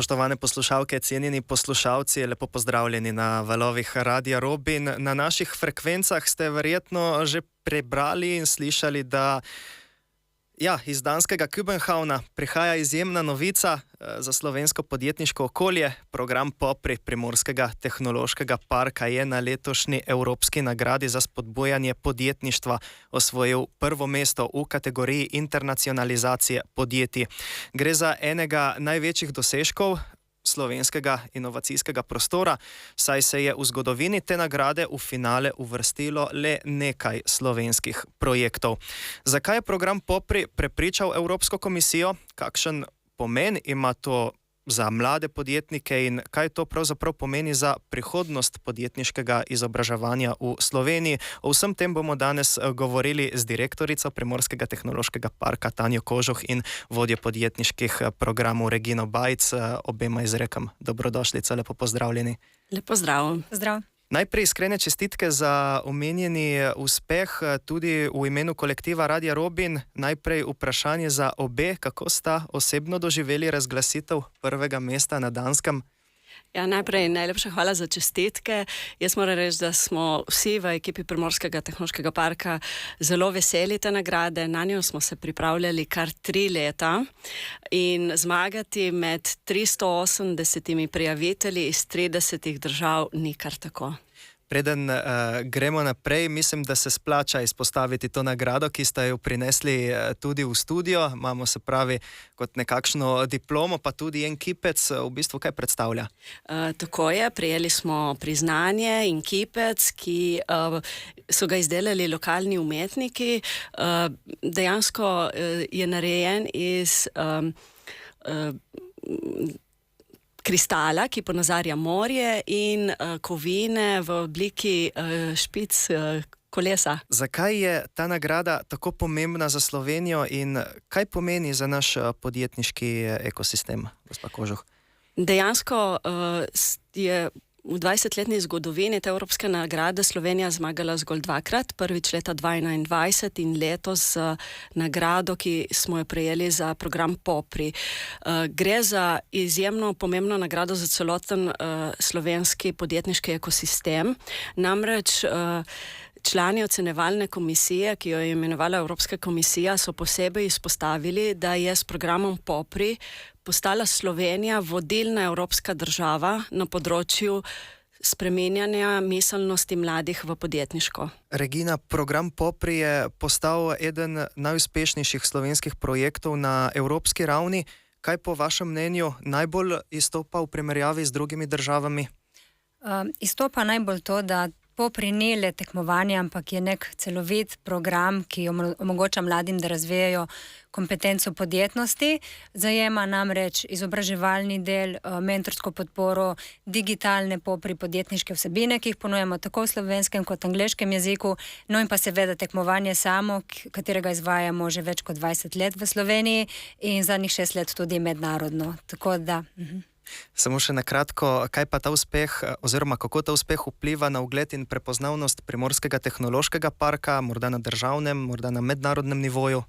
Spoštovane poslušalke, cenjeni poslušalci, lepo pozdravljeni na valovih Radia Robin. Na naših frekvencah ste verjetno že prebrali in slišali, da iz danskega Københavna prihaja izjemna novica za slovensko podjetniško okolje. Program POPRI Primorskega tehnološkega parka je na letošnji Evropski nagradi za spodbujanje podjetništva osvojil prvo mesto v kategoriji internacionalizacije podjetij. Gre za enega največjih dosežkov slovenskega inovacijskega prostora, saj se je v zgodovini te nagrade v finale uvrstilo le nekaj slovenskih projektov. Zakaj je program POPRI prepričal Evropsko komisijo? Kakšen pomen ima to za mlade podjetnike in kaj to pravzaprav pomeni za prihodnost podjetniškega izobraževanja v Sloveniji? O vsem tem bomo danes govorili z direktorico Primorskega tehnološkega parka Tanjo Kožuh in vodjo podjetniških programov Regino Bajc. Obema izrekam dobrodošlico, lepo pozdravljeni. Lepo zdrav. Zdrav. Najprej iskrene čestitke za omenjeni uspeh tudi v imenu kolektiva Radia Robin. Najprej vprašanje za obe, kako sta osebno doživeli razglasitev prvega mesta na Danskem? Ja, najprej najlepša hvala za čestitke. Jaz moram reči, da smo vsi v ekipi Primorskega tehnološkega parka zelo veseli te nagrade. Na njo smo se pripravljali kar 3 leta in zmagati med 380 prijavitelji iz 30 držav ni kar tako. Preden gremo naprej, mislim, da se splača izpostaviti to nagrado, ki ste jo prinesli tudi v studio. Imamo, se pravi, kot nekakšno diplomo, pa tudi en kipec. V bistvu kaj predstavlja? Tako je, prijeli smo priznanje in kipec, ki so ga izdelali lokalni umetniki. Dejansko je narejen iz kristala, ki ponazarja morje, in kovine v obliki špic kolesa. Zakaj je ta nagrada tako pomembna za Slovenijo in kaj pomeni za naš podjetniški ekosistem, gospa Kožuh? Dejansko je v 20-letni zgodovini te evropske nagrade Slovenija zmagala zgolj 2-krat, prvič leta 2021 in letos z nagrado, ki smo jo prejeli za program POPRI. Gre za izjemno pomembno nagrado za celoten slovenski podjetniški ekosistem. Namreč člani ocenevalne komisije, ki jo je imenovala Evropska komisija, so posebej izpostavili, da je s programom POPRI postala Slovenija vodilna evropska država na področju spreminjanja miselnosti mladih v podjetniško. Regina, program POPRI je postal eden najuspešnejših slovenskih projektov na evropski ravni. Kaj po vašem mnenju najbolj izstopa v primerjavi z drugimi državami? Izstopa najbolj to, da POPRI ni le tekmovanje, ampak je nek celovit program, ki omogoča mladim, da razvijajo kompetenco podjetnosti. Zajema namreč izobraževalni del, mentorsko podporo, digitalne POPRI podjetniške vsebine, ki jih ponujemo tako v slovenskem kot angleškem jeziku, no in pa seveda tekmovanje samo, katerega izvajamo že več kot 20 let v Sloveniji in zadnjih 6 let tudi mednarodno. Tako da... Samo še na kratko, kaj pa ta uspeh oziroma kako ta uspeh vpliva na ugled in prepoznavnost Primorskega tehnološkega parka, morda na državnem, morda na mednarodnem nivoju?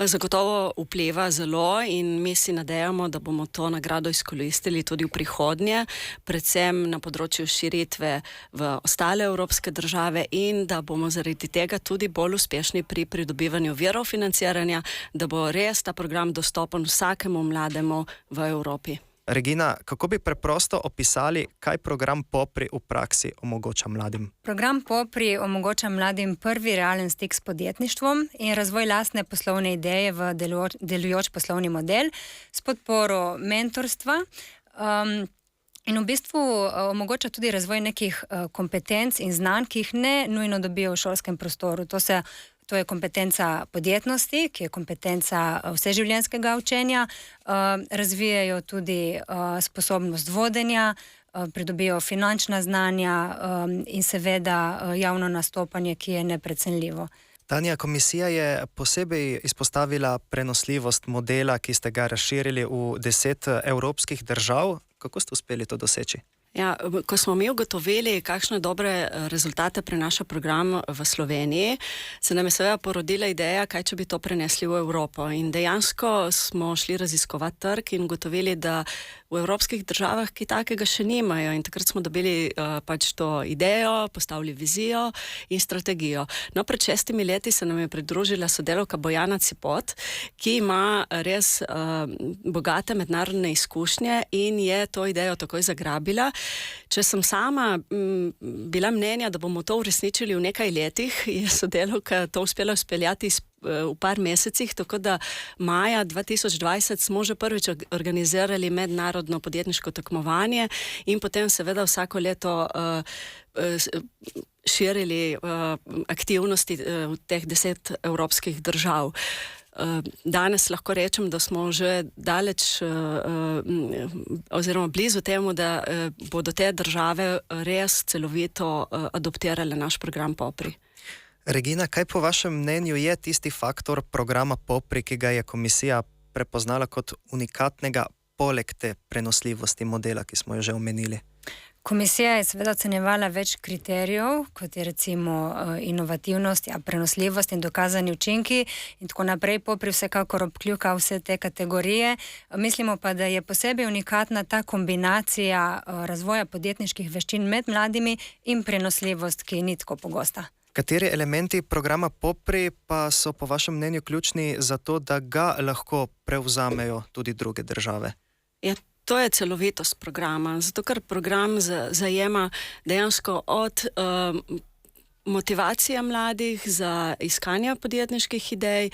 Zagotovo vpliva zelo in mi si nadejamo, da bomo to nagrado izkoristili tudi v prihodnje, predvsem na področju širitve v ostale evropske države in da bomo zaradi tega tudi bolj uspešni pri pridobivanju virov financiranja, da bo res ta program dostopen vsakemu mlademu v Evropi. Regina, kako bi preprosto opisali, kaj program POPRI v praksi omogoča mladim? Program POPRI omogoča mladim prvi realen stik s podjetništvom in razvoj lastne poslovne ideje v delujoč poslovni model s podporo mentorstva. In v bistvu omogoča tudi razvoj nekih kompetenc in znanj, ki jih ne nujno dobijo v šolskem prostoru. To je kompetenca podjetnosti, ki je kompetenca vseživljenjskega učenja, razvijajo tudi sposobnost vodenja, pridobijo finančna znanja in seveda javno nastopanje, ki je neprecenljivo. Tanja, komisija je posebej izpostavila prenosljivost modela, ki ste ga razširili v 10 evropskih držav. Kako ste uspeli to doseči? Ja, ko smo mi ugotovili, kakšne dobre rezultate prinaša program v Sloveniji, se nam je seveda porodila ideja, kaj če bi to prenesli v Evropo. In dejansko smo šli raziskovati trg in ugotovili, da v evropskih državah, ki takega še nimajo. In takrat smo dobili pač to idejo, postavili vizijo in strategijo. No, pred 6 leti se nam je pridružila sodelavka Bojana Cipot, ki ima res bogate mednarodne izkušnje in je to idejo takoj zagrabila. Če sem sama bila mnenja, da bomo to uresničili v nekaj letih, je sodelavka to uspela speljati v par mesecih, tako da maja 2020 smo že prvič organizirali mednarodno podjetniško tekmovanje in potem seveda vsako leto širili aktivnosti v teh 10 evropskih držav. Danes lahko rečem, da smo že daleč oziroma blizu temu, da bodo te države res celovito adoptirale naš program POPRI. Regina, kaj po vašem mnenju je tisti faktor programa POPRI, ki ga je komisija prepoznala kot unikatnega poleg te prenosljivosti modela, ki smo jo že omenili? Komisija je seveda ocenjevala več kriterijev, kot je recimo inovativnost, prenosljivost in dokazani učinki in tako naprej. POPRI vsekakor obkljuka vse te kategorije. Mislimo pa, da je posebej unikatna ta kombinacija razvoja podjetniških veščin med mladimi in prenosljivost, ki ni tako pogosta. Kateri elementi programa POPRI pa so po vašem mnenju ključni za to, da ga lahko prevzamejo tudi druge države? Ja, to je celovitost programa, zato ker program zajema dejansko od motivacije mladih za iskanje podjetniških idej,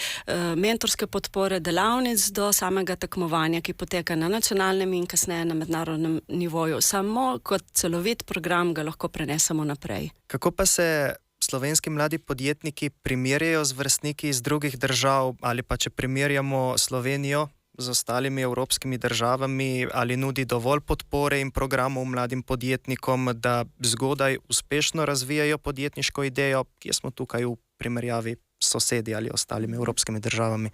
mentorske podpore, delavnic do samega tekmovanja, ki poteka na nacionalnem in kasneje na mednarodnem nivoju. Samo kot celovit program ga lahko prenesemo naprej. Kako pa se slovenski mladi podjetniki primerjajo z vrstniki iz drugih držav, ali pa če primerjamo Slovenijo z ostalimi evropskimi državami, ali nudi dovolj podpore in programov mladim podjetnikom, da zgodaj uspešno razvijajo podjetniško idejo, kje smo tukaj v primerjavi s sosedi ali ostalimi evropskimi državami?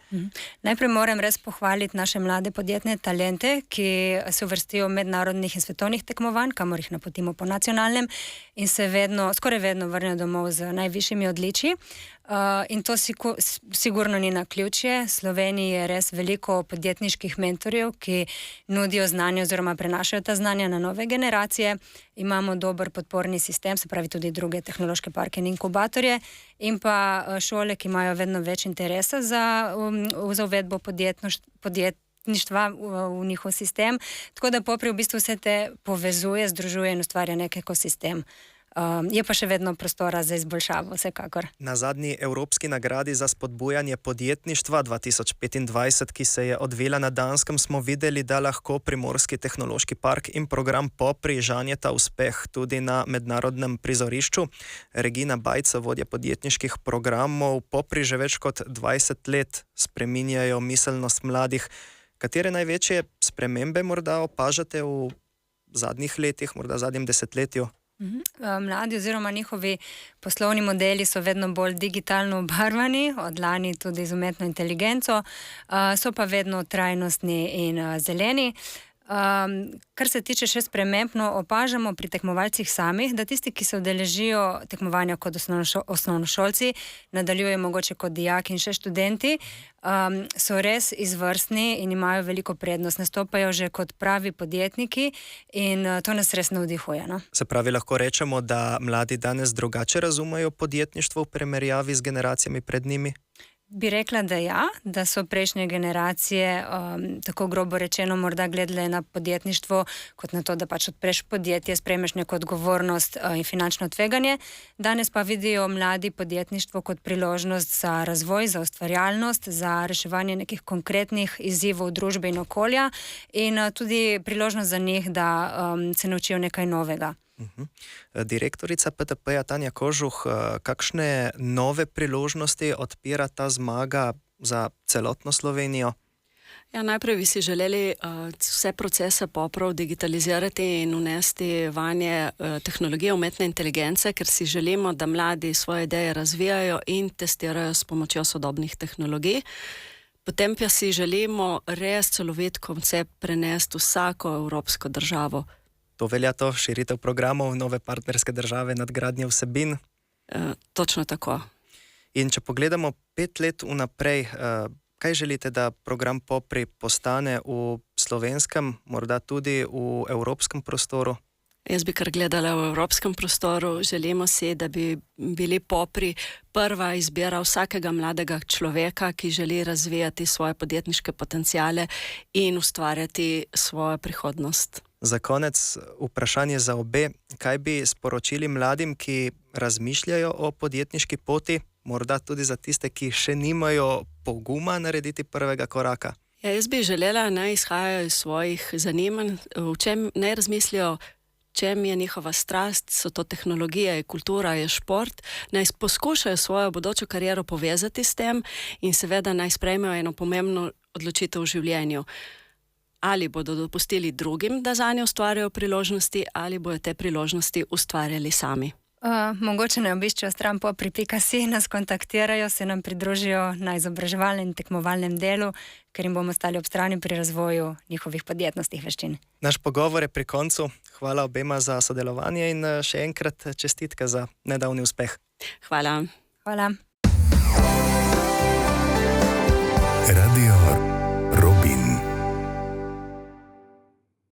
Najprej moram res pohvaliti naše mlade podjetne talente, ki se uvrstijo v mednarodnih in svetovnih tekmovanj, kamor jih napotimo po nacionalnem in se skoraj vedno vrnejo domov z najvišjimi odličji. In to sigurno ni naključje. V Sloveniji je res veliko podjetniških mentorjev, ki nudijo znanje oziroma prenašajo ta znanja na nove generacije. Imamo dober podporni sistem, se pravi tudi druge tehnološke parke in inkubatorje in pa šole, ki imajo vedno več interesa za uvedbo podjetništva v njihov sistem. Tako da POPRI v bistvu vse te povezuje, združuje in ustvarja nek ekosistem. Je pa še vedno prostora za izboljšavo, vsekakor. Na zadnji Evropski nagradi za spodbujanje podjetništva 2025, ki se je odvila na Danskem, smo videli, da lahko Primorski tehnološki park in program POPRI žanjeta uspeh tudi na mednarodnem prizorišču. Regina Bajca, vodja podjetniških programov POPRI, že več kot 20 let spreminjajo miselnost mladih. Katere največje spremembe morda opažate v zadnjih letih, morda v zadnjem desetletju? Mladi oziroma njihovi poslovni modeli so vedno bolj digitalno obarvani, od lani tudi z umetno inteligenco, so pa vedno trajnostni in zeleni. Kar se tiče še sprememb, opažamo pri tekmovalcih samih, da tisti, ki se udeležijo tekmovanja kot osnovnošolci, nadaljujejo mogoče kot dijaki in še študenti, so res izvrstni in imajo veliko prednost, nastopajo že kot pravi podjetniki in to nas res navdihuje. No? Se pravi, lahko rečemo, da mladi danes drugače razumejo podjetništvo v primerjavi z generacijami pred njimi? Bi rekla, da ja, da so prejšnje generacije, tako grobo rečeno, morda gledale na podjetništvo kot na to, da pač odpreš podjetje, sprejmeš neko odgovornost in finančno tveganje. Danes pa vidijo mladi podjetništvo kot priložnost za razvoj, za ustvarjalnost, za reševanje nekih konkretnih izzivov družbe in okolja in tudi priložnost za njih, da se naučijo nekaj novega. Direktorica PTP-ja Tanja Kožuh, kakšne nove priložnosti odpira ta zmaga za celotno Slovenijo? Ja, najprej bi si želeli vse procese POPRov digitalizirati in unesti vanje tehnologije umetne inteligence, ker si želimo, da mladi svoje ideje razvijajo in testirajo s pomočjo sodobnih tehnologij. Potem pa si želimo res celovit koncept prenesti vsako evropsko državo. To velja to širitev programov, nove partnerske države, nadgradnje vsebin? Točno tako. In če pogledamo 5 let vnaprej, kaj želite, da program POPRI postane v slovenskem, morda tudi v evropskem prostoru? Jaz bi kar gledala v evropskem prostoru. Želimo si, da bi bili popri prva izbira vsakega mladega človeka, ki želi razvijati svoje podjetniške potencijale in ustvarjati svojo prihodnost. Za konec vprašanje za obe. Kaj bi sporočili mladim, ki razmišljajo o podjetniški poti, morda tudi za tiste, ki še nimajo poguma narediti prvega koraka? Ja, jaz bi želela, naj izhajajo iz svojih zanimanj, naj razmislijo, čem je njihova strast, so to tehnologija, je kultura, je šport, naj poskušajo svojo bodočo kariero povezati s tem in seveda naj sprejmejo eno pomembno odločitev v življenju. Ali bodo dopustili drugim, da zanje ustvarjajo priložnosti, ali bodo te priložnosti ustvarjali sami. Mogoče ne obiščejo stran popri.si, nas kontaktirajo, se nam pridružijo na izobraževalnem in tekmovalnem delu, ker jim bomo stali ob strani pri razvoju njihovih podjetnostnih veščin. Naš pogovor je pri koncu. Hvala obema za sodelovanje in še enkrat čestitke za nedavni uspeh. Hvala. Hvala. Radio Robin.